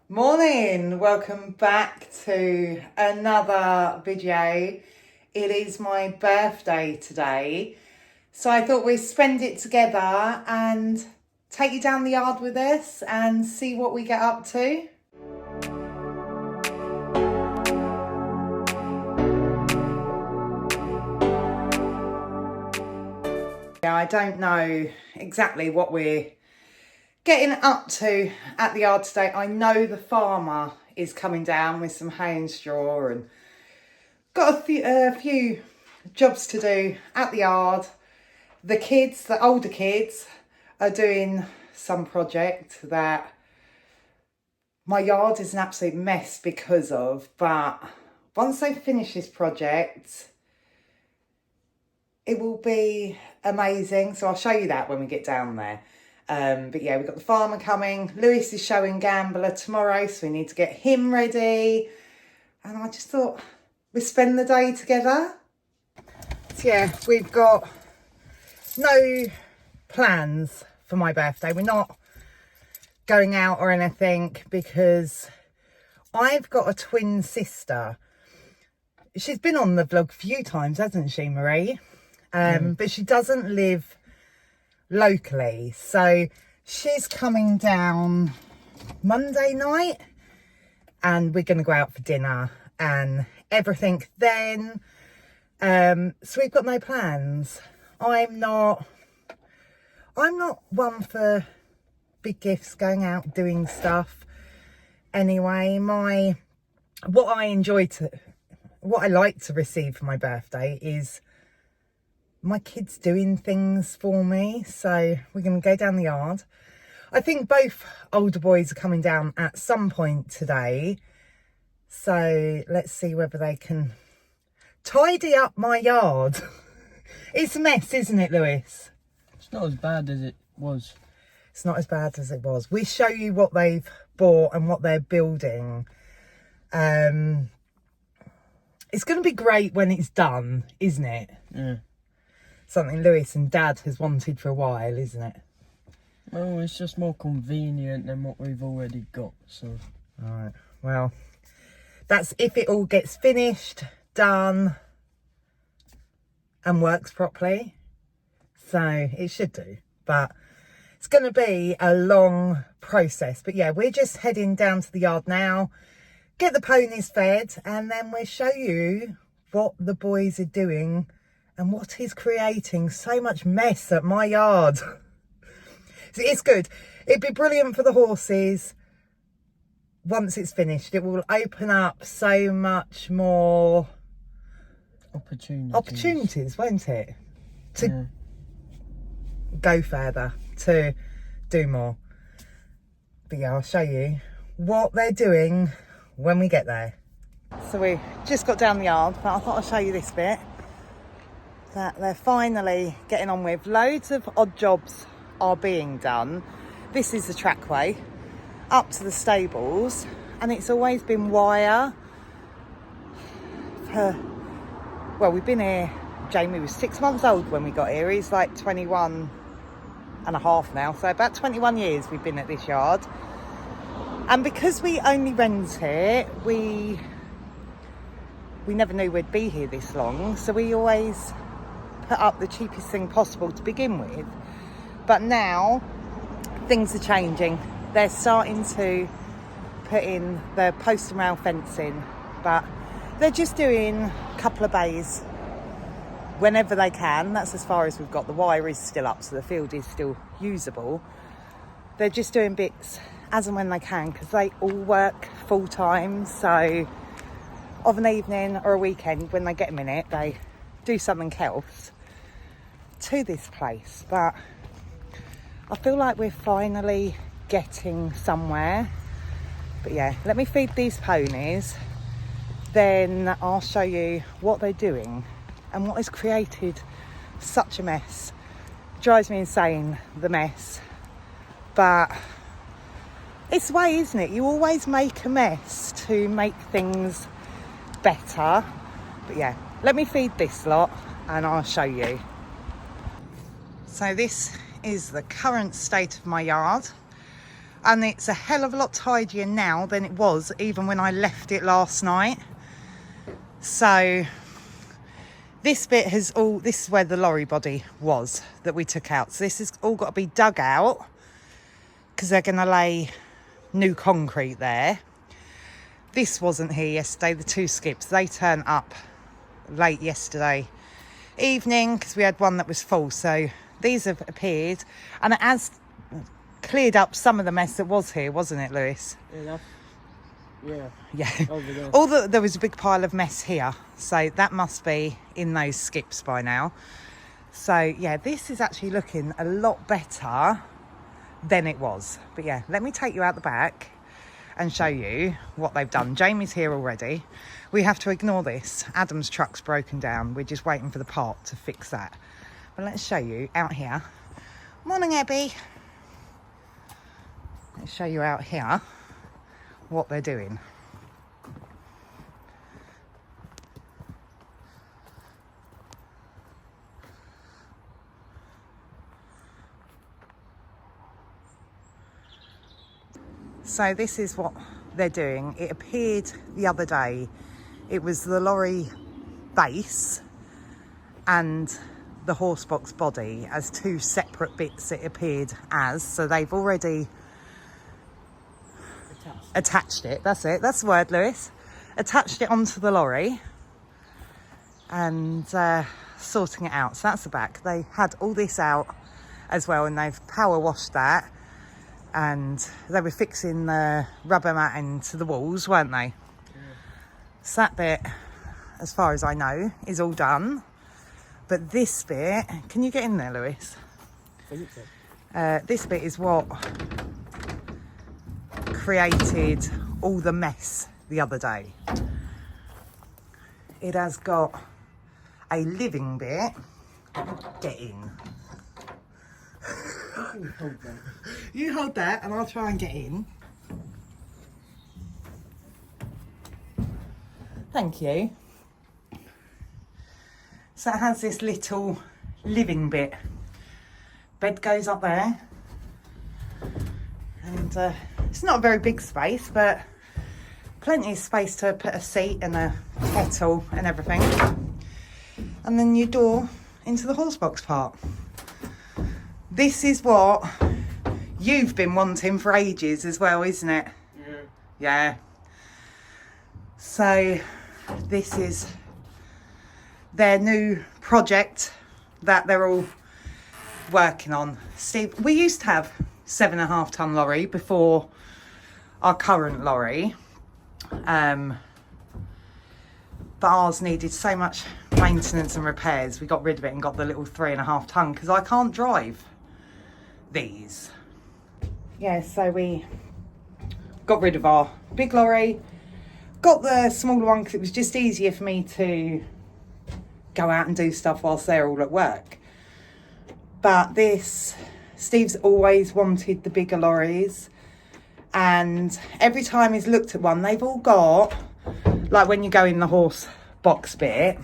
Morning, welcome back to another video. It is my birthday today, so I thought we'd spend it together and take you down the yard with us and see what we get up to. Yeah, I don't know exactly what we're getting up to at the yard today. I know the farmer is coming down with some hay and straw and got a few jobs to do at the yard. The kids, the older kids, are doing some project that my yard is an absolute mess because of, but once they finish this project, it will be amazing. So I'll show you that when we get down there. But yeah, we've got the farmer coming. Lewis is showing Gambler tomorrow, so we need to get him ready. And I just thought we'd spend the day together. So yeah, we've got no plans for my birthday. We're not going out or anything because I've got a twin sister. She's been on the vlog a few times, hasn't she, Marie? But she doesn't live locally, so she's coming down Monday night and we're going to go out for dinner and everything then. So we've got no plans. I'm not one for big gifts, going out doing stuff anyway. What I like to receive for my birthday is my kids doing things for me. So we're going to go down the yard. I think both older boys are coming down at some point today. So let's see whether they can tidy up my yard. It's a mess, isn't it, Lewis? It's not as bad as it was. It's not as bad as it was. We show you what they've bought and what they're building. It's going to be great when it's done, isn't it? Yeah. Something Lewis and Dad has wanted for a while, isn't it? Well, it's just more convenient than what we've already got, so. Alright, well, that's if it all gets finished, done, and works properly. So, it should do. But it's going to be a long process. But yeah, we're just heading down to the yard now, get the ponies fed, and then we'll show you what the boys are doing and what is creating so much mess at my yard. It's good. It'd be brilliant for the horses. Once it's finished, it will open up so much more opportunities, won't it? To go further, to do more. But yeah, I'll show you what they're doing when we get there. So we just got down the yard, but I thought I'd show you this bit that they're finally getting on with. Loads of odd jobs are being done. This is the trackway up to the stables, and it's always been wire. Well, we've been here, Jamie was 6 months old when we got here. He's like 21 and a half now, so about 21 years we've been at this yard. And because we only rent here, we never knew we'd be here this long, so we always put up the cheapest thing possible to begin with. But now things are changing. They're starting to put in the post and rail fencing, but they're just doing a couple of bays whenever they can. That's as far as we've got. The wire is still up, so the field is still usable. They're just doing bits as and when they can because they all work full time. So of an evening or a weekend, when they get a minute, they do something else to this place. But I feel like we're finally getting somewhere. But yeah, let me feed these ponies, then I'll show you what they're doing and what has created such a mess. Drives me insane, the mess, but it's the way, isn't it? You always make a mess to make things better. But yeah, let me feed this lot and I'll show you. So this is the current state of my yard. and it's a hell of a lot tidier now than it was even when I left it last night. So this bit has all, this is where the lorry body was that we took out. So this has all got to be dug out because they're going to lay new concrete there. This wasn't here yesterday, the two skips. They turned up late yesterday evening because we had one that was full. So these have appeared, and it has cleared up some of the mess that was here, wasn't it, Lewis? Yeah. There was a big pile of mess here, so that must be in those skips by now. So yeah, this is actually looking a lot better than it was. But yeah, let me take you out the back and show you what they've done. Jamie's here already. We have to ignore this. Adam's truck's broken down. We're just waiting for the part to fix that. But let's show you out here. Morning, Abby. Let's show you out here what they're doing. So this is what they're doing. It appeared the other day. It was the lorry base and the Horsebox body as two separate bits it appeared as. So they've already attached it. That's it. That's the word, Lewis. Attached it onto the lorry and sorting it out. So that's the back. They had all this out as well, and they've power washed that. And they were fixing the rubber matting to the walls, weren't they? Yeah. So that bit, as far as I know, is all done. But this bit, can you get in there, Lewis? I think so. This bit is what created all the mess the other day. It has got a living bit. Get in. You hold that and I'll try and get in. Thank you. So it has this little living bit. Bed goes up there. And it's not a very big space, but plenty of space to put a seat and a kettle and everything. And then your door into the Horsebox part. This is what you've been wanting for ages as well, isn't it? Yeah. So this is their new project that they're all working on. Steve, we used to have 7.5 ton lorry before our current lorry. But ours needed so much maintenance and repairs. We got rid of it and got the little 3.5 ton because I can't drive these. Yeah, so we got rid of our big lorry, got the smaller one because it was just easier for me to go out and do stuff whilst they're all at work. But this, Steve's always wanted the bigger lorries, and every time he's looked at one, they've all got, like when you go in the horse box bit,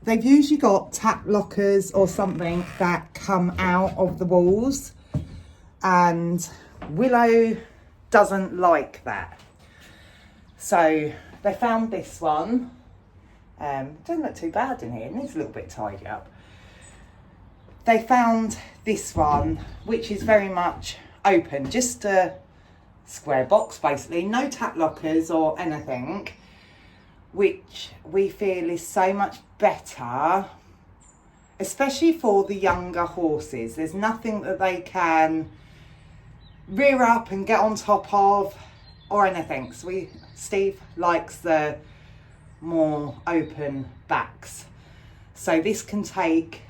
they've usually got tap lockers or something that come out of the walls, and Willow doesn't like that. So they found this one. Doesn't look too bad in here. It needs a little bit tidy up. They found this one, which is very much open, just a square box basically, no tap lockers or anything, which we feel is so much better, especially for the younger horses. There's nothing that they can rear up and get on top of or anything. So Steve likes the more open backs. So this can take,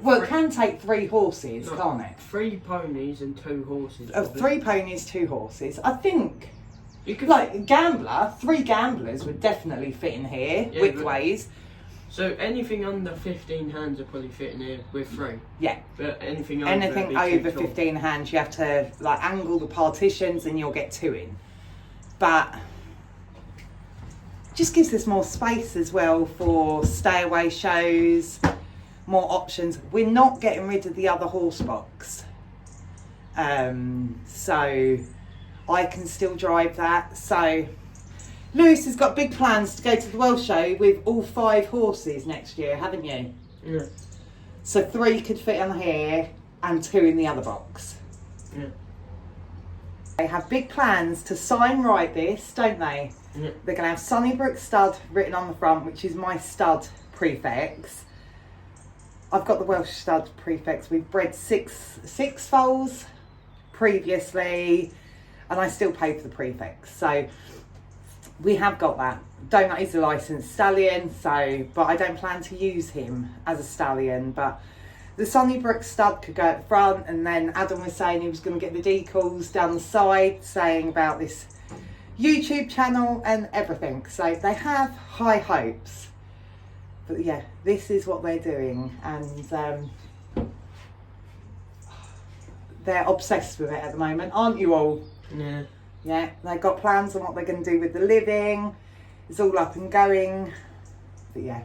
well, it can take 3 horses, can't it? 3 ponies and 2 horses. 3 ponies, 2 horses. I think, you could, like, gambler, 3 gamblers would definitely fit in here, widthways. So anything under 15 hands are probably fit in here with 3. Yeah. But anything over 15 hands, you have to like angle the partitions and you'll get 2 in. But just gives us more space as well for stay away shows, more options. We're not getting rid of the other Horsebox. So I can still drive that. So Lewis has got big plans to go to the Welsh show with all 5 horses next year, haven't you? Yeah. So 3 could fit on here and 2 in the other box. Yeah. They have big plans to sign right this, don't they? Yeah. They're going to have Sunnybrook stud written on the front, which is my stud prefix. I've got the Welsh stud prefix. We've bred six foals previously, and I still pay for the prefix. So we have got that. Donut is a licensed stallion, but I don't plan to use him as a stallion. But the Sunnybrook stud could go at the front, and then Adam was saying he was going to get the decals down the side, saying about this YouTube channel and everything. So they have high hopes. But yeah, this is what they're doing, and they're obsessed with it at the moment, aren't you all? Yeah. Yeah, they've got plans on what they're going to do with the living. It's all up and going. But yeah,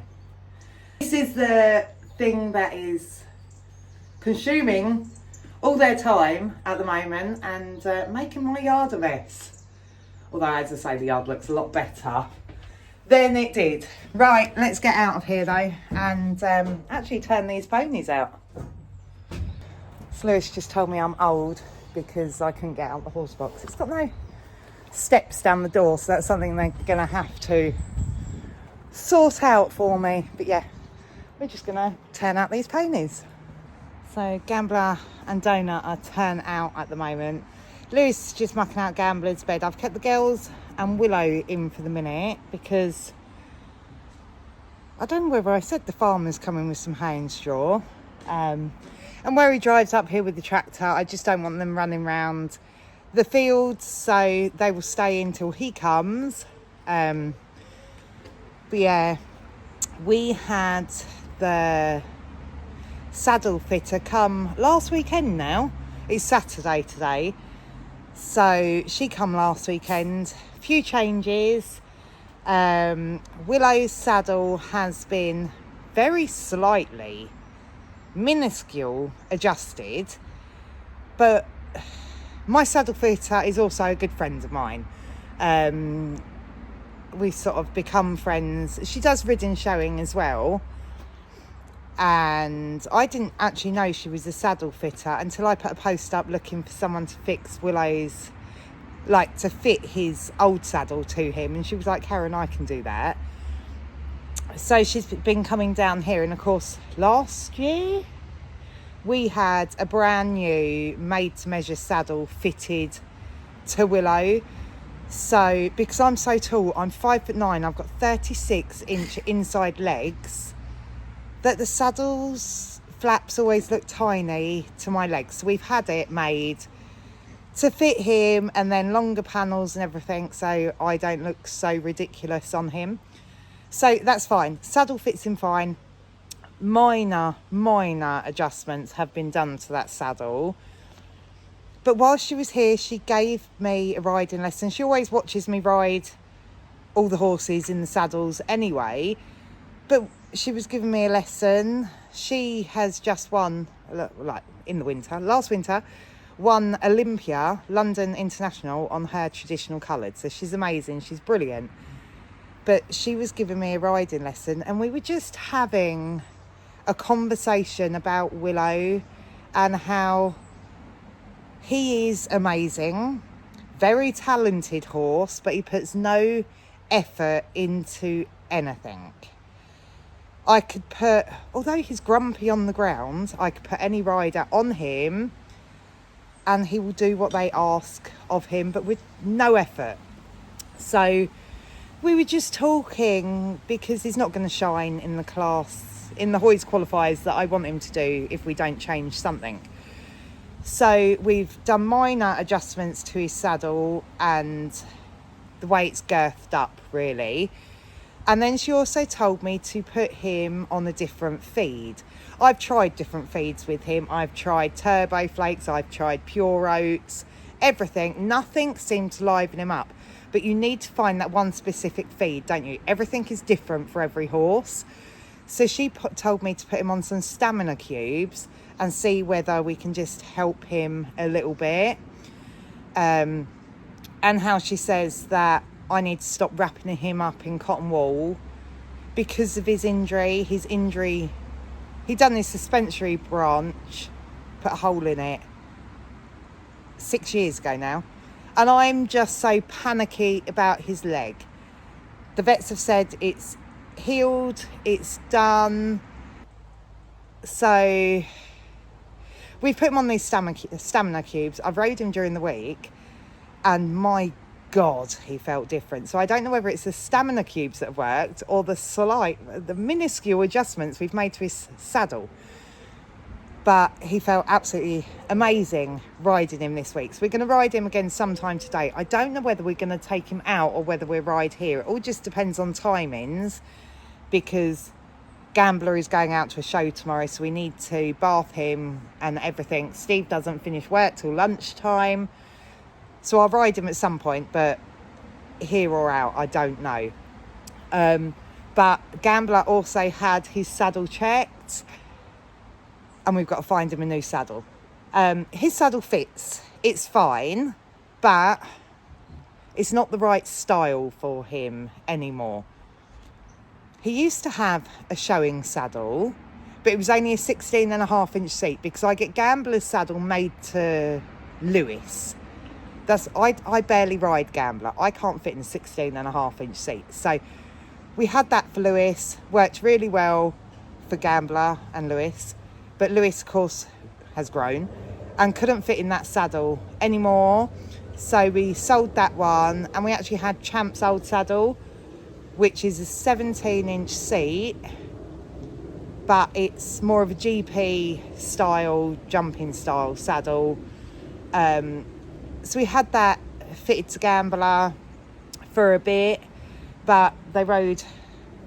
this is the thing that is consuming all their time at the moment and making my yard a mess. Although, as I say, the yard looks a lot better than it did. Right, let's get out of here though and actually turn these ponies out. So Lewis just told me I'm old because I couldn't get out the horse box. It's got no steps down the door, so that's something they're going to have to sort out for me. But yeah, we're just going to turn out these ponies. So Gambler and Donut are turned out at the moment. Lewis is just mucking out Gambler's bed. I've kept the girls and Willow in for the minute because I don't know whether I said the farmer's coming with some hay and straw. And where he drives up here with the tractor, I just don't want them running around the fields, so they will stay until he comes. But yeah, we had the saddle fitter come last weekend now. It's Saturday today. So she come last weekend. A few changes. Willow's saddle has been very slightly minuscule adjusted, but my saddle fitter is also a good friend of mine. We sort of become friends. She does ridden showing as well, and I didn't actually know she was a saddle fitter until I put a post up looking for someone to fix Willow's, like to fit his old saddle to him, and she was like, Karen, I can do that. So she's been coming down here, and of course last year we had a brand new made to measure saddle fitted to Willow. So because I'm so tall, I'm 5'9", I've got 36-inch inside legs, that the saddle's flaps always look tiny to my legs. So we've had it made to fit him, and then longer panels and everything, so I don't look so ridiculous on him. So that's fine. Saddle fits him fine. Minor adjustments have been done to that saddle. But while she was here, she gave me a riding lesson. She always watches me ride all the horses in the saddles anyway. But she was giving me a lesson. She has just won, like in the winter, last winter, won Olympia, London International, on her traditional coloured. So she's amazing. She's brilliant. But she was giving me a riding lesson, and we were just having a conversation about Willow and how he is amazing, very talented horse, but he puts no effort into anything. I could put, although he's grumpy on the ground, I could put any rider on him and he will do what they ask of him, but with no effort. So we were just talking because he's not going to shine in the class, in the Hoys qualifiers that I want him to do if we don't change something. So we've done minor adjustments to his saddle and the way it's girthed up, really. And then she also told me to put him on a different feed. I've tried different feeds with him. I've tried Turbo Flakes, I've tried Pure Oats, everything. Nothing seemed to liven him up. But you need to find that one specific feed, don't you? Everything is different for every horse. So she told me to put him on some stamina cubes and see whether we can just help him a little bit. And how she says that I need to stop wrapping him up in cotton wool because of his injury. He done his suspensory branch, put a hole in it 6 years ago now. And I'm just so panicky about his leg. The vets have said it's healed, it's done. So we've put him on these stamina cubes. I've rode him during the week and my God, he felt different. So I don't know whether it's the stamina cubes that have worked or the minuscule adjustments we've made to his saddle. But he felt absolutely amazing riding him this week. So we're going to ride him again sometime today. I don't know whether we're going to take him out or whether we'll ride here. It all just depends on timings, because Gambler is going out to a show tomorrow, so we need to bath him and everything. Steve doesn't finish work till lunchtime, so I'll ride him at some point, but here or out, I don't know. But Gambler also had his saddle checked, and we've got to find him a new saddle. His saddle fits, it's fine, but it's not the right style for him anymore. He used to have a showing saddle, but it was only a 16.5-inch seat, because I get Gambler's saddle made to Lewis. I barely ride Gambler. I can't fit in a 16.5-inch seat. So we had that for Lewis, worked really well for Gambler and Lewis, but Lewis, of course, has grown and couldn't fit in that saddle anymore. So we sold that one, and we actually had Champ's old saddle, which is a 17-inch seat, but it's more of a GP style, jumping style saddle. So we had that fitted to Gambler for a bit, but they rode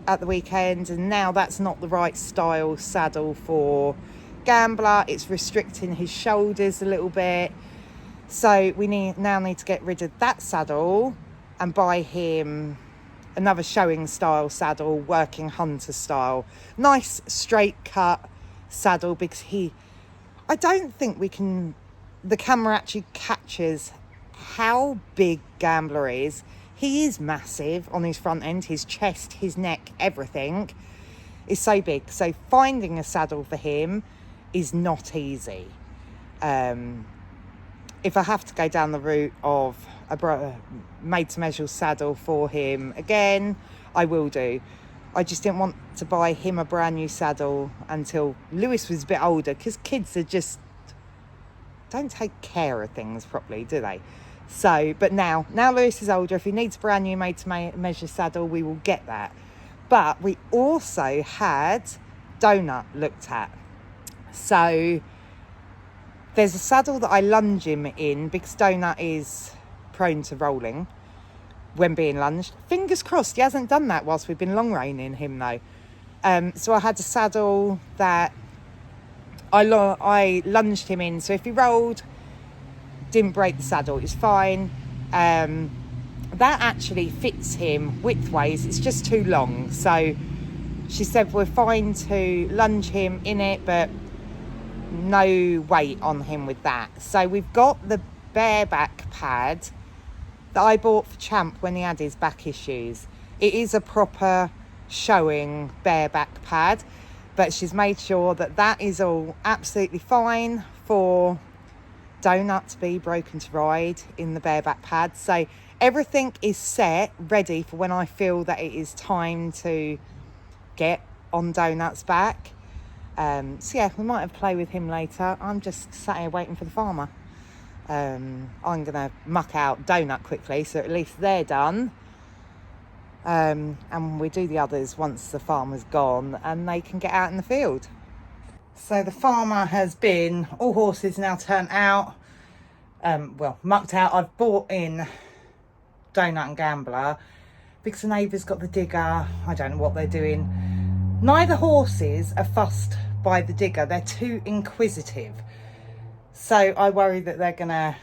at the weekend, and now that's not the right style saddle for Gambler. It's restricting his shoulders a little bit. So we now need to get rid of that saddle and buy him another showing style saddle, working hunter style, nice straight cut saddle, because I don't think the camera actually captures how big Gambler is. He is massive on his front end, his chest, his neck, everything is so big. So finding a saddle for him is not easy. If I have to go down the route of a made-to-measure saddle for him again, I will do. I just didn't want to buy him a brand new saddle until Lewis was a bit older, because kids don't take care of things properly, do they? So, but now Lewis is older. If he needs a brand new made-to-measure saddle, we will get that. But we also had Donut looked at. So there's a saddle that I lunge him in, because Donut is prone to rolling when being lunged. Fingers crossed he hasn't done that whilst we've been long reining him though. So I had a saddle that I lunged him in, so if he rolled, didn't break the saddle, it's fine. That actually fits him widthways, it's just too long. So she said we're fine to lunge him in it, but no weight on him with that. So we've got the bareback pad that I bought for Champ when he had his back issues. It is a proper showing bareback pad, but she's made sure that is all absolutely fine for Donut to be broken to ride in the bareback pad. So everything is set, ready for when I feel that it is time to get on Donut's back. So yeah, we might have a play with him later. I'm just sat here waiting for the farmer. I'm going to muck out Donut quickly, so at least they're done. And we do the others once the farmer's gone and they can get out in the field. So the farmer has been, all horses now turned out, mucked out. I've brought in Donut and Gambler because the neighbour's got the digger. I don't know what they're doing. Neither horses are fussed by the digger. They're too inquisitive. So I worry that they're going to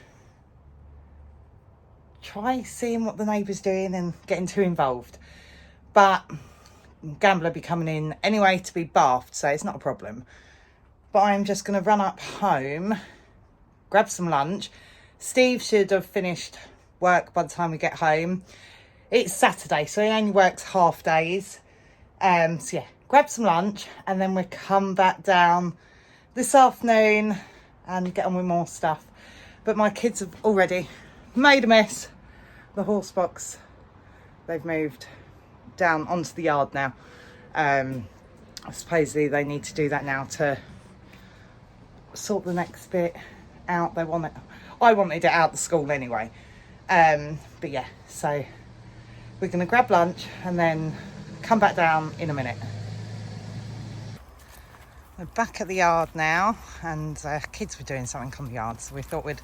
try seeing what the neighbour's doing and getting too involved. But Gambler be coming in anyway to be bathed, so it's not a problem. But I'm just going to run up home, grab some lunch. Steve should have finished work by the time we get home. It's Saturday, so he only works half days. So yeah, grab some lunch and then we'll come back down this afternoon and get on with more stuff. But my kids have already made a mess. The Horsebox, they've moved down onto the yard now. Supposedly they need to do that now to sort the next bit out. They want it. I wanted it out the school anyway. But yeah, so we're going to grab lunch and then come back down in a minute. We're back at the yard now, and kids were doing something on the yard, so we thought we'd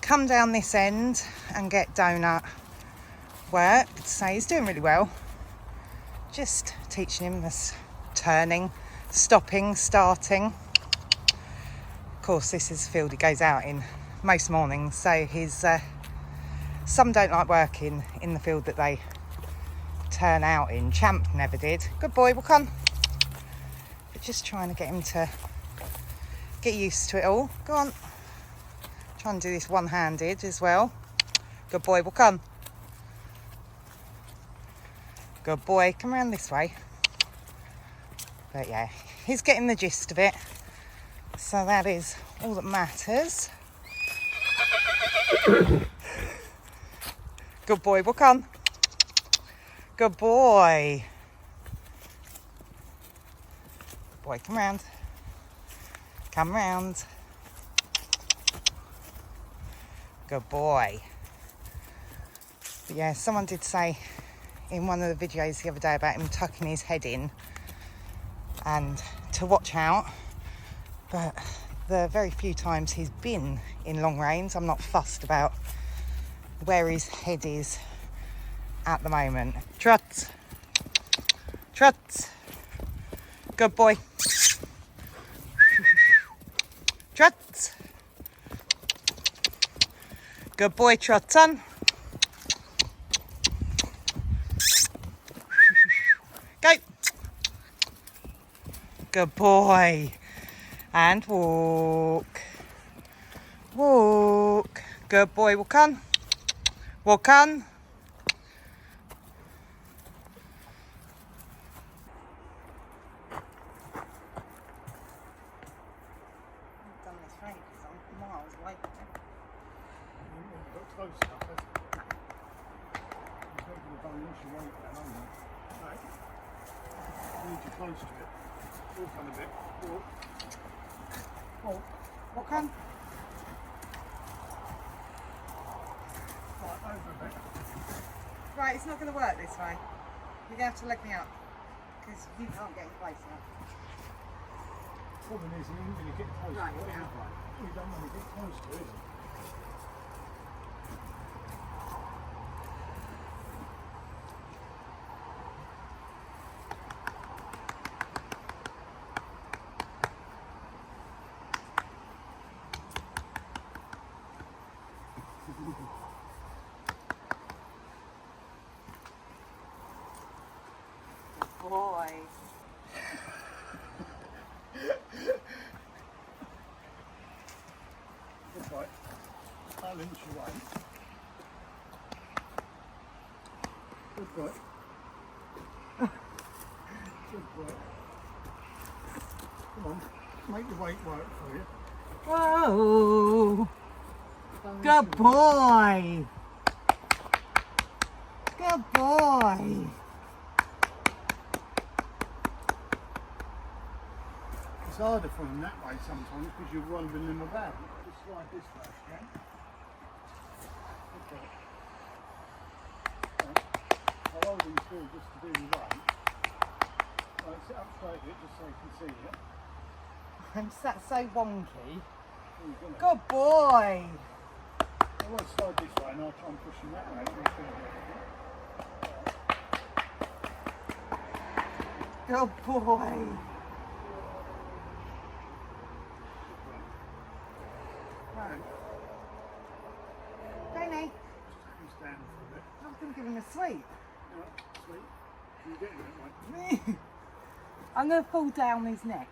come down this end and get Donut worked. So he's doing really well. Just teaching him this turning, stopping, starting. Of course, this is the field he goes out in most mornings, so his some don't like working in the field that they turn out in. Champ never did. Good boy, walk on. But just trying to get him to get used to it all. Go on. Try and do this one-handed as well. Good boy, walk on. Good boy, come around this way. But yeah, he's getting the gist of it. So that is all that matters. Good boy, walk on. Good boy. Good boy, come round. Come round. Good boy. But yeah, someone did say in one of the videos the other day about him tucking his head in and to watch out. But the very few times he's been in long reins, I'm not fussed about where his head is at the moment. Trot. Trot. Good boy. Trot. Good boy, trot on. Go. Good boy. And walk. Walk. Good boy, walk on. Walk on. Close to it. Walk on a bit. Walk. Walk. Walk on. Right, over a bit. Right, it's not going to work this way. You're going to have to leg me up because you can't get in place now. Problem is, you don't really get close Right, to it. now. You don't want to get close to it, is it? Boy. Good boy. I'll inch you away. Good boy. Good boy. Come on, make the weight work for you. Whoa. Good boy. Good boy. It's harder for them that way sometimes because you're rolling them about. Just slide this first, yeah? Okay. Right. I'll hold them still just to do the weight. Right, sit up straight a bit just so you can see it. I'm sat so wonky. Oh, you're gonna- Good boy. I won't slide this way and I'll try and push them that way. Good boy. Right. Danny, Just stand for a bit. I'm going to give him a sweet. Yeah, sweet. You're getting it, mate. I'm going to fall down his neck.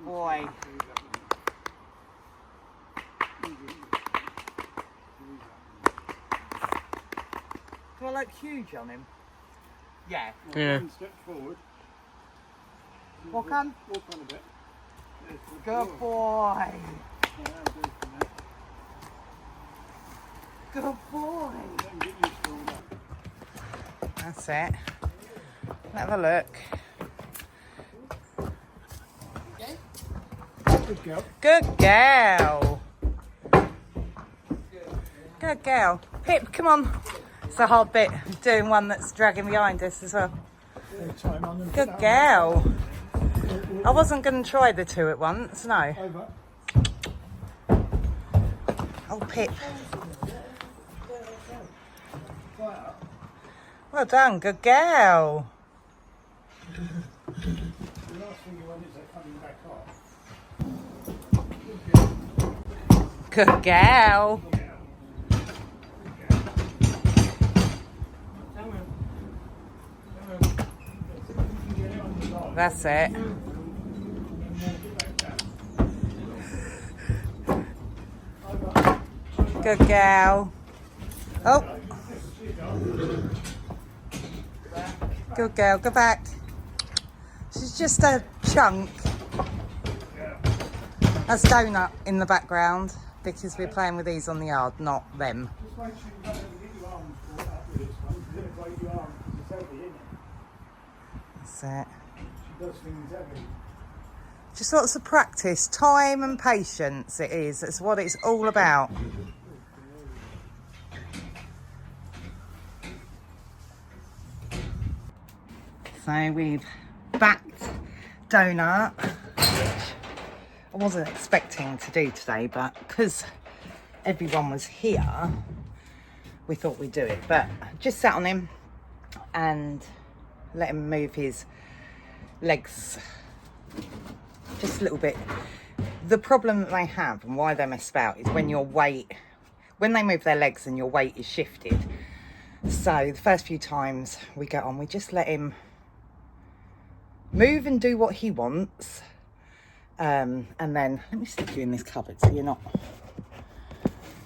Boy. Do I look huge on him? Yeah. Yeah. One step forward. Walk on. Walk on a bit. There's the Good boy. Yeah, that'll do for now. Good boy. Let him get used to all that. That's it. Have a look. Good girl. Good girl. Good girl. Pip, come on. It's a hard bit doing one that's dragging behind us as well. Time, I'm gonna put Good that girl. I wasn't going to try the two at once, no. Over. Oh, Pip. Right up. Well done, good girl. The last thing you want is that coming back off. Good girl. That's it. Good girl. Oh. Good girl, go back. She's just a chunk. That's Donut in the background because we're playing with these on the yard, not them. Just make sure you don't ever get your arms caught up with this one. You're going to break your arm because it's heavy, isn't it? That's it. She does things heavy. Just lots of practice, time and patience it is. That's what it's all about. So we've backed Donut, which I wasn't expecting to do today, but because everyone was here, we thought we'd do it. But just sat on him and let him move his legs just a little bit. The problem that they have and why they mess about is when they move their legs and your weight is shifted. So the first few times we get on, we just let him move and do what he wants. And then, let me stick you in this cupboard so you're not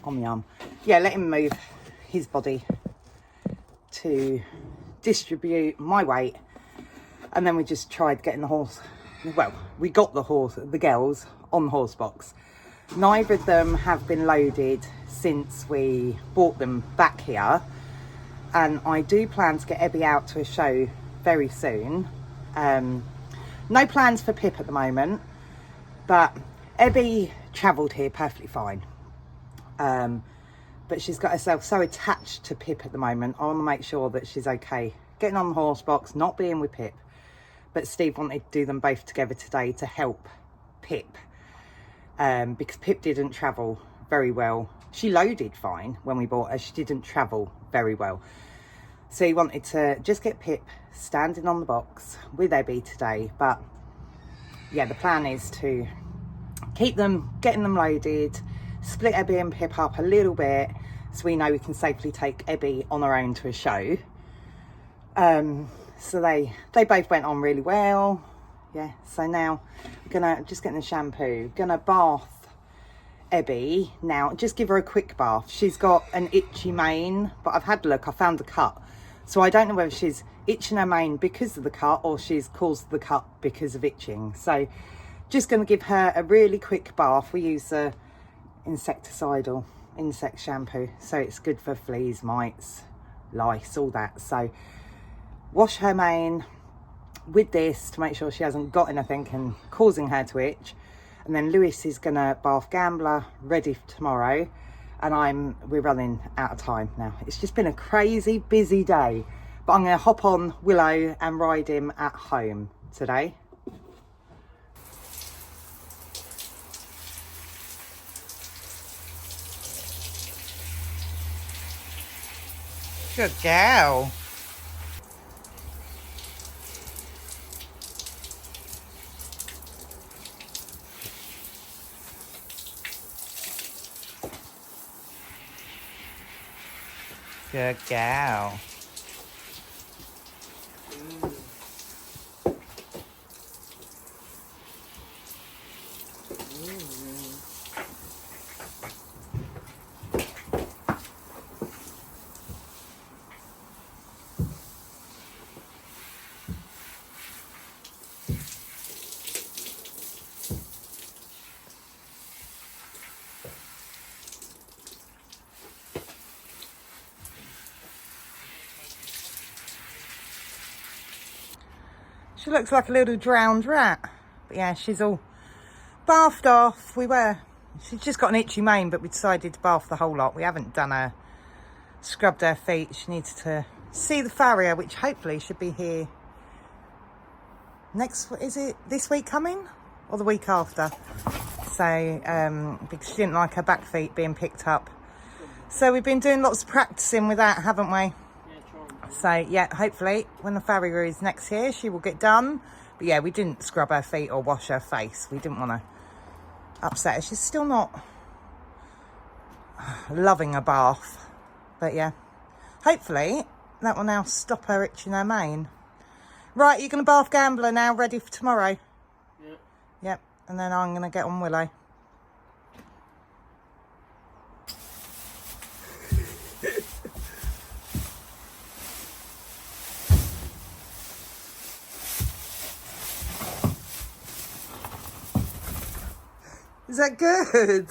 on my arm. Yeah, let him move his body to distribute my weight. And then we just tried getting the horse. Well, we got the girls on the Horsebox. Neither of them have been loaded since we brought them back here. And I do plan to get Ebby out to a show very soon. No plans for Pip at the moment, but Ebby travelled here perfectly fine. But she's got herself so attached to Pip at the moment. I want to make sure that she's okay getting on the Horsebox, not being with Pip. But Steve wanted to do them both together today to help Pip, because Pip didn't travel very well. She loaded fine when we bought her. She didn't travel very well. So he wanted to just get Pip standing on the box with Ebby today. But yeah, the plan is to keep them, getting them loaded, split Ebby and Pip up a little bit so we know we can safely take Ebby on her own to a show. So they both went on really well. Yeah, so now we're gonna just get the shampoo, gonna bath Ebby now, just give her a quick bath. She's got an itchy mane, but I've had a look, I found a cut. So I don't know whether she's itching her mane because of the cut or she's caused the cut because of itching. So just gonna give her a really quick bath. We use the insecticidal insect shampoo, so it's good for fleas, mites, lice, all that. So wash her mane with this to make sure she hasn't got anything and causing her to itch. And then Lewis is gonna bath Gambler, ready for tomorrow. And we're running out of time now. It's just been a crazy busy day, but I'm gonna hop on Willow and ride him at home today. Good girl. Good girl. She looks like a little drowned rat. But yeah, she's all bathed off. She's just got an itchy mane, but we decided to bath the whole lot. We haven't done her, scrubbed her feet. She needs to see the farrier, which hopefully should be here is it this week coming? Or the week after? So, because she didn't like her back feet being picked up. So we've been doing lots of practicing with that, haven't we? So yeah, hopefully when the farrier is next year, she will get done. But yeah, we didn't scrub her feet or wash her face. We didn't want to upset her. She's still not loving a bath. But yeah, hopefully that will now stop her itching her mane. Right, you're going to bath Gambler now, ready for tomorrow? Yeah. Yep, and then I'm going to get on Willow. Is that good?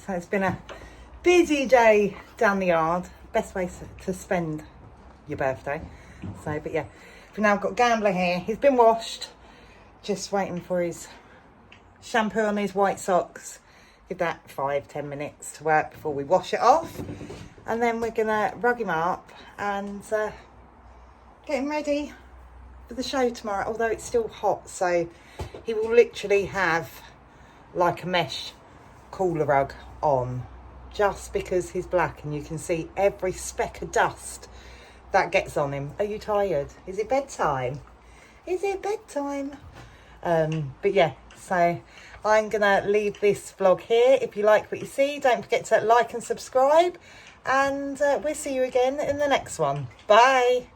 So it's been a busy day down the yard. Best way to spend your birthday. So, but yeah, we've now got Gambler here. He's been washed. Just waiting for his shampoo on his white socks. Give that 5-10 minutes to work before we wash it off. And then we're gonna rug him up and get him ready for the show tomorrow. Although it's still hot, so he will literally have like a mesh cooler rug on, just because he's black and you can see every speck of dust that gets on him. Are you tired? Is it bedtime? Is it bedtime? But yeah, so I'm gonna leave this vlog here. If you like what you see, don't forget to like and subscribe, and we'll see you again in the next one. Bye.